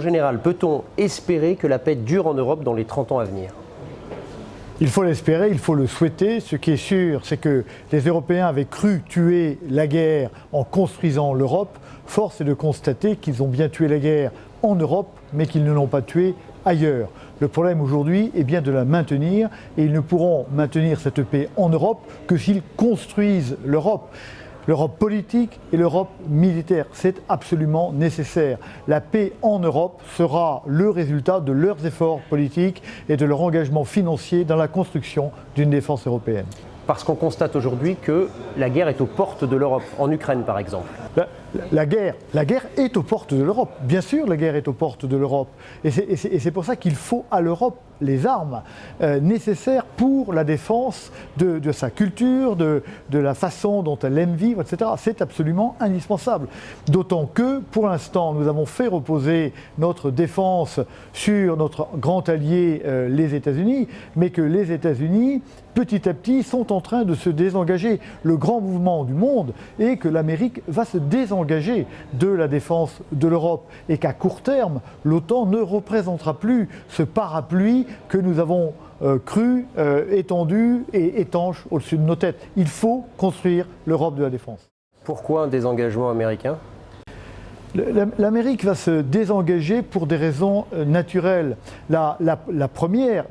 général, peut-on espérer que la paix dure en Europe dans les 30 ans à venir ? Il faut l'espérer, il faut le souhaiter. Ce qui est sûr, c'est que les Européens avaient cru tuer la guerre en construisant l'Europe. Force est de constater qu'ils ont bien tué la guerre en Europe, mais qu'ils ne l'ont pas tuée ailleurs. Le problème aujourd'hui est bien de la maintenir, et ils ne pourront maintenir cette paix en Europe que s'ils construisent l'Europe. L'Europe politique et l'Europe militaire, c'est absolument nécessaire. La paix en Europe sera le résultat de leurs efforts politiques et de leur engagement financier dans la construction d'une défense européenne. Parce qu'on constate aujourd'hui que la guerre est aux portes de l'Europe, en Ukraine par exemple. La guerre est aux portes de l'Europe. Bien sûr, la guerre est aux portes de l'Europe. Et c'est pour ça qu'il faut à l'Europe les armes nécessaires pour la défense de sa culture, de la façon dont elle aime vivre, etc. C'est absolument indispensable. D'autant que, pour l'instant, nous avons fait reposer notre défense sur notre grand allié, les États-Unis, mais que les États-Unis, petit à petit, sont en train de se désengager. Le grand mouvement du monde est que l'Amérique va se désengager de la défense de l'Europe et qu'à court terme, l'OTAN ne représentera plus ce parapluie que nous avons cru étendu et étanche au-dessus de nos têtes. Il faut construire l'Europe de la défense. Pourquoi un désengagement américain ? L'Amérique va se désengager pour des raisons naturelles. La première,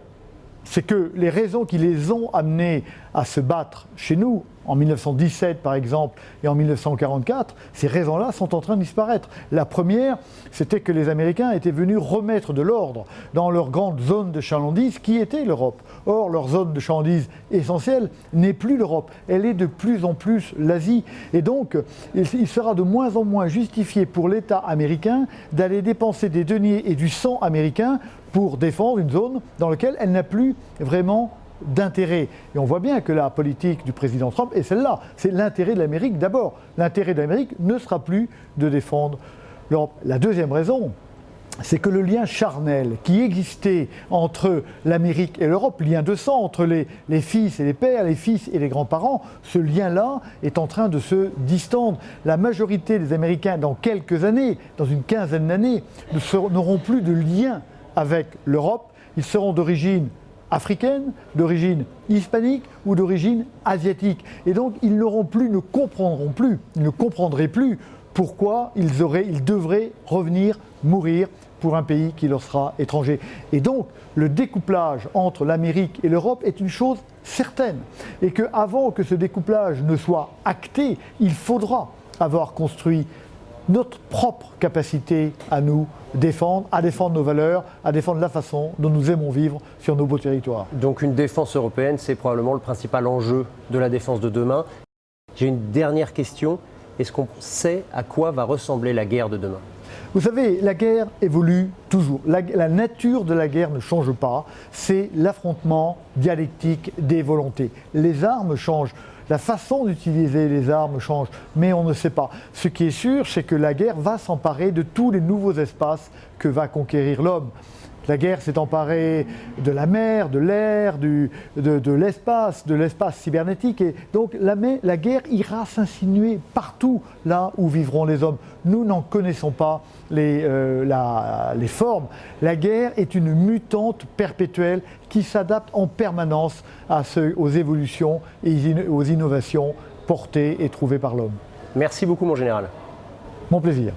c'est que les raisons qui les ont amenés à se battre chez nous, en 1917 par exemple et en 1944, ces raisons-là sont en train de disparaître. La première, c'était que les Américains étaient venus remettre de l'ordre dans leur grande zone de chalandise qui était l'Europe. Or, leur zone de chalandise essentielle n'est plus l'Europe, elle est de plus en plus l'Asie. Et donc, il sera de moins en moins justifié pour l'État américain d'aller dépenser des deniers et du sang américain pour défendre une zone dans laquelle elle n'a plus vraiment d'intérêt. Et on voit bien que la politique du président Trump est celle-là. C'est l'intérêt de l'Amérique d'abord. L'intérêt de l'Amérique ne sera plus de défendre l'Europe. La deuxième raison, c'est que le lien charnel qui existait entre l'Amérique et l'Europe, lien de sang entre les fils et les pères, les fils et les grands-parents, ce lien-là est en train de se distendre. La majorité des Américains, dans quelques années, dans une quinzaine d'années, n'auront plus de lien avec l'Europe. Ils seront d'origine africaine, d'origine hispanique ou d'origine asiatique. Et donc ils ne comprendraient plus pourquoi ils devraient revenir mourir pour un pays qui leur sera étranger. Et donc le découplage entre l'Amérique et l'Europe est une chose certaine. Et qu'avant que ce découplage ne soit acté, il faudra avoir construit notre propre capacité à nous défendre, à défendre nos valeurs, à défendre la façon dont nous aimons vivre sur nos beaux territoires. Donc une défense européenne, c'est probablement le principal enjeu de la défense de demain. J'ai une dernière question. Est-ce qu'on sait à quoi va ressembler la guerre de demain ? Vous savez, la guerre évolue toujours. La nature de la guerre ne change pas. C'est l'affrontement dialectique des volontés. Les armes changent. La façon d'utiliser les armes change, mais on ne sait pas. Ce qui est sûr, c'est que la guerre va s'emparer de tous les nouveaux espaces que va conquérir l'homme. La guerre s'est emparée de la mer, de l'air, de l'espace cybernétique. Et donc la guerre ira s'insinuer partout là où vivront les hommes. Nous n'en connaissons pas les formes. La guerre est une mutante perpétuelle qui s'adapte en permanence aux évolutions et aux innovations portées et trouvées par l'homme. Merci beaucoup mon général. Mon plaisir.